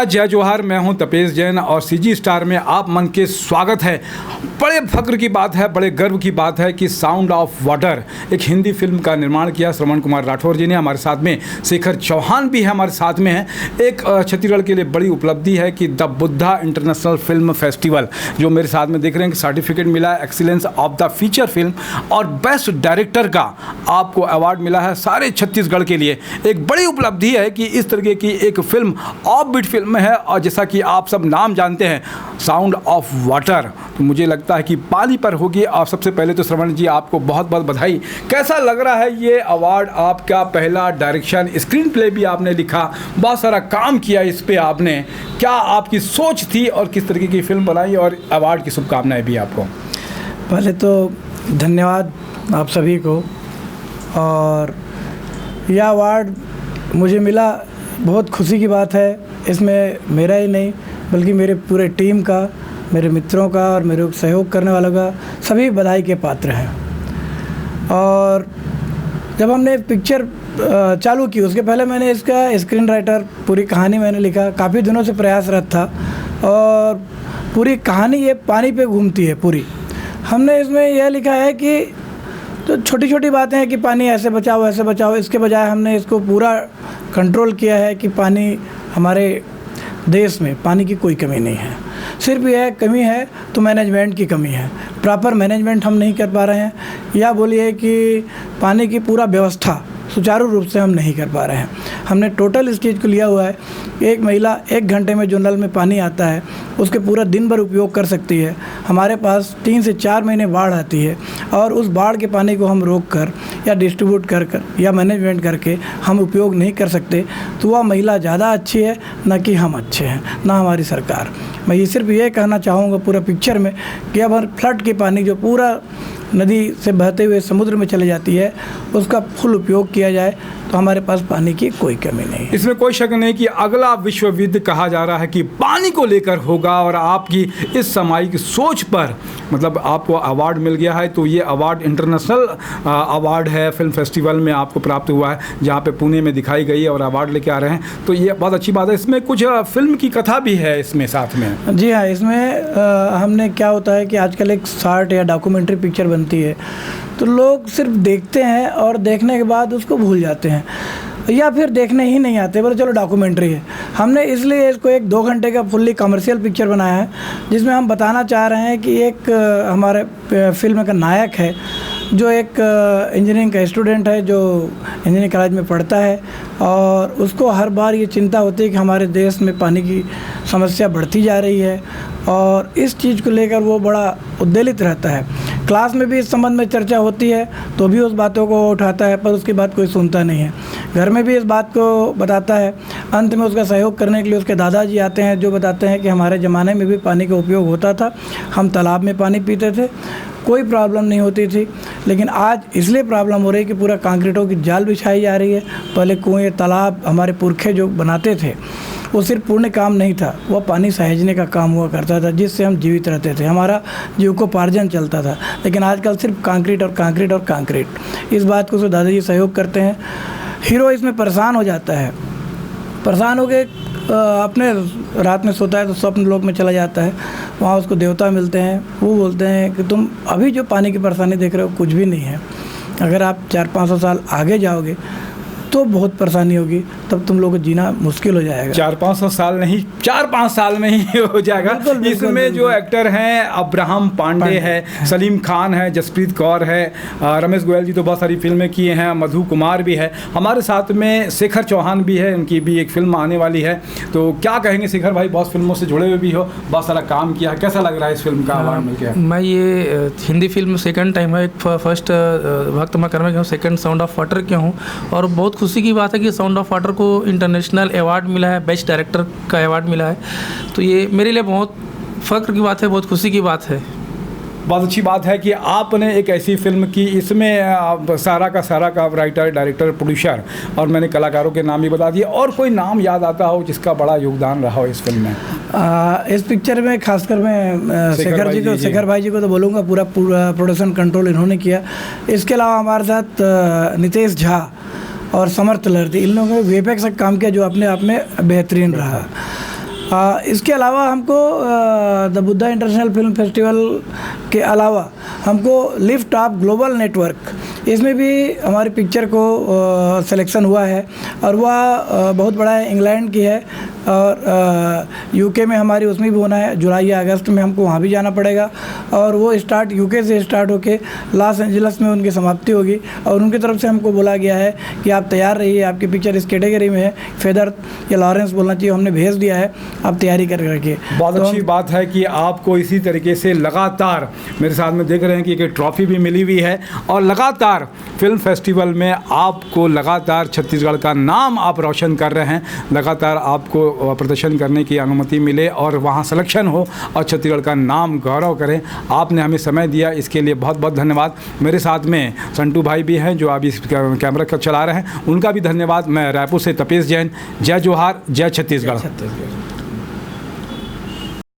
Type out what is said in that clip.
जय जोहार, मैं हूं तपेश जैन और सीजी स्टार में आप मन के स्वागत है। बड़े फख्र की बात है, बड़े गर्व की बात है कि साउंड ऑफ वाटर एक हिंदी फिल्म का निर्माण किया श्रवण कुमार राठौर जी ने। हमारे साथ में शेखर चौहान भी है, हमारे साथ में है। एक छत्तीसगढ़ के लिए बड़ी उपलब्धि है कि the Buddha international film festival जो मेरे साथ में देख रहे हैं कि सर्टिफिकेट मिला है excellence of the feature film और बेस्ट डायरेक्टर का आपको अवार्ड मिला है। सारे छत्तीसगढ़ के लिए एक बड़ी उपलब्धि है कि इस तरीके की एक फिल्म ऑफ बीट फिल्म में है। और जैसा कि आप सब नाम जानते हैं साउंड ऑफ वाटर, तो मुझे लगता है कि पाली पर होगी। और सबसे पहले तो श्रवण जी आपको बहुत बहुत बधाई। कैसा लग रहा है ये अवार्ड आपका? पहला डायरेक्शन, स्क्रीन प्ले भी आपने लिखा, बहुत सारा काम किया इस पे आपने। क्या आपकी सोच थी और किस तरीके की फिल्म बनाई? और अवार्ड की शुभकामनाएं भी आपको। पहले तो धन्यवाद आप सभी को। और यह अवार्ड मुझे मिला, बहुत खुशी की बात है। इसमें मेरा ही नहीं बल्कि मेरे पूरे टीम का, मेरे मित्रों का और मेरे सहयोग करने वालों का सभी बधाई के पात्र हैं। और जब हमने पिक्चर चालू की उसके पहले मैंने इसका स्क्रीन राइटर, पूरी कहानी मैंने लिखा। काफ़ी दिनों से प्रयासरत था और पूरी कहानी ये पानी पे घूमती है पूरी। हमने इसमें यह लिखा है कि तो छोटी छोटी बातें हैं कि पानी ऐसे बचाओ ऐसे बचाओ, इसके बजाय हमने इसको पूरा कंट्रोल किया है कि पानी, हमारे देश में पानी की कोई कमी नहीं है। सिर्फ यह कमी है तो मैनेजमेंट की कमी है। प्रॉपर मैनेजमेंट हम नहीं कर पा रहे हैं, या बोलिए कि पानी की पूरा व्यवस्था सुचारू रूप से हम नहीं कर पा रहे हैं। हमने टोटल इस चीज़ को लिया हुआ है, एक महिला 1 घंटे में जो नल में पानी आता है उसके पूरा दिन भर उपयोग कर सकती है। हमारे पास 3 से 4 महीने बाढ़ आती है और उस बाढ़ के पानी को हम रोक कर या डिस्ट्रीब्यूट कर या मैनेजमेंट करके हम उपयोग नहीं कर सकते, तो वह महिला ज़्यादा अच्छी है ना कि हम अच्छे हैं, ना हमारी सरकार। मैं ये सिर्फ ये कहना चाहूँगा पूरा पिक्चर में कि अब फ्लड की पानी जो पूरा नदी से बहते हुए समुद्र में चले जाती है उसका फुल उपयोग किया जाए, तो हमारे पास पानी की कोई कमी नहीं है। इसमें कोई शक नहीं कि अगला विश्व युद्ध कहा जा रहा है कि पानी को लेकर होगा। और आपकी इस सामायिक सोच पर मतलब आपको अवार्ड मिल गया है। तो ये अवार्ड इंटरनेशनल अवार्ड है, फिल्म फेस्टिवल में आपको प्राप्त हुआ है जहाँ पे पुणे में दिखाई गई है और अवार्ड लेके आ रहे हैं, तो ये बहुत अच्छी बात है। इसमें कुछ फिल्म की कथा भी है इसमें साथ में। जी हाँ, इसमें हमने क्या होता है कि आजकल एक शॉर्ट या डॉक्यूमेंट्री पिक्चर बनती है तो लोग सिर्फ देखते हैं और देखने के बाद उसको भूल जाते हैं या फिर देखने ही नहीं आते, बोले चलो डॉक्यूमेंट्री है। हमने इसलिए इसको एक 2 घंटे का फुल्ली कमर्शियल पिक्चर बनाया है जिसमें हम बताना चाह रहे हैं कि एक हमारे फिल्म का नायक है जो एक इंजीनियरिंग का स्टूडेंट है, जो इंजीनियरिंग कॉलेज में पढ़ता है और उसको हर बार ये चिंता होती है कि हमारे देश में पानी की समस्या बढ़ती जा रही है और इस चीज़ को लेकर वो बड़ा उद्वेलित रहता है। क्लास में भी इस संबंध में चर्चा होती है तो भी उस बातों को उठाता है, पर उसकी बात कोई सुनता नहीं है। घर में भी इस बात को बताता है। अंत में उसका सहयोग करने के लिए उसके दादाजी आते हैं जो बताते हैं कि हमारे ज़माने में भी पानी का उपयोग होता था, हम तालाब में पानी पीते थे, कोई प्रॉब्लम नहीं होती थी। लेकिन आज इसलिए प्रॉब्लम हो रही है कि पूरा कंक्रीटों की जाल बिछाई जा रही है। पहले कुएँ, तालाब हमारे पुरखे जो बनाते थे वो सिर्फ पुण्य काम नहीं था, वह पानी सहेजने का काम हुआ करता था जिससे हम जीवित रहते थे, हमारा जीविकोपार्जन चलता था। लेकिन आजकल सिर्फ कंक्रीट और कंक्रीट और कंक्रीट। इस बात को दादाजी सहयोग करते हैं। हीरो इसमें परेशान हो जाता है, परेशान हो के अपने रात में सोता है तो स्वप्न लोक में चला जाता है। वहाँ उसको देवता मिलते हैं, वो बोलते हैं कि तुम अभी जो पानी की परेशानी देख रहे हो कुछ भी नहीं है, अगर आप 400-500 साल आगे जाओगे तो बहुत परेशानी होगी, तब तुम लोगों को जीना मुश्किल हो जाएगा। 400-500 साल नहीं, 4-5 साल में ही हो जाएगा। इसमें जो एक्टर हैं अब्राहम पांडे है, सलीम खान है, जसप्रीत कौर है, रमेश गोयल जी तो बहुत सारी फिल्में किए हैं, मधु कुमार भी है, हमारे साथ में शेखर चौहान भी है, उनकी भी एक फिल्म आने वाली है। तो क्या कहेंगे शेखर भाई, बहुत फिल्मों से जुड़े हुए भी हो, बहुत सारा काम किया है, कैसा लग रहा है इस फिल्म का अवार्ड मिल गया? मैं ये हिंदी फिल्म सेकंड टाइम है, फर्स्ट भक्त मैं कर्म हूँ, सेकंड साउंड ऑफ वाटर के हूँ। और बहुत खुशी की बात है कि साउंड ऑफ वाटर को इंटरनेशनल अवार्ड मिला है, बेस्ट डायरेक्टर का अवार्ड मिला है। तो ये मेरे लिए बहुत फ़ख्र की बात है, बहुत खुशी की बात है। बहुत अच्छी बात है कि आपने एक ऐसी फिल्म की, इसमें सारा का राइटर, डायरेक्टर, प्रोड्यूसर और मैंने कलाकारों के नाम भी बता दिए। और कोई नाम याद आता हो जिसका बड़ा योगदान रहा हो इस फिल्म में? इस पिक्चर में खासकर मैं शेखर भाई जी को तो बोलूँगा, पूरा प्रोडक्शन कंट्रोल इन्होंने किया। इसके अलावा हमारे साथ नितेश झा और समर्थ लहर्ती, इन लोगों ने वीएफएक्स का काम किया जो अपने आप में बेहतरीन रहा। इसके अलावा हमको the Buddha international film festival के अलावा हमको लिफ्ट ऑफ ग्लोबल नेटवर्क, इसमें भी हमारी पिक्चर को सिलेक्शन हुआ है और वह बहुत बड़ा है, इंग्लैंड की है और यूके में हमारी उसमें भी होना है। जुलाई या अगस्त में हमको वहाँ भी जाना पड़ेगा और वो स्टार्ट यूके से स्टार्ट होके लॉस एंजल्स में उनकी समाप्ति होगी और उनकी तरफ से हमको बोला गया है कि आप तैयार रहिए, आपकी पिक्चर इस कैटेगरी में है, फेदर या लॉरेंस बोलना चाहिए, हमने भेज दिया है, आप तैयारी कर रखिए। बहुत अच्छी बात है कि आपको इसी तरीके से लगातार, मेरे साथ में देख रहे हैं कि एक ट्रॉफी भी मिली हुई है और लगातार फिल्म फेस्टिवल में आपको लगातार छत्तीसगढ़ का नाम आप रोशन कर रहे हैं, लगातार आपको प्रदर्शन करने की अनुमति मिले और वहाँ सिलेक्शन हो और छत्तीसगढ़ का नाम गौरव करें। आपने हमें समय दिया, इसके लिए बहुत बहुत धन्यवाद। मेरे साथ में संटू भाई भी हैं जो अभी इस कैमरा को चला रहे हैं, उनका भी धन्यवाद। मैं रायपुर से तपेश जैन, जय जोहार, जय छत्तीसगढ़।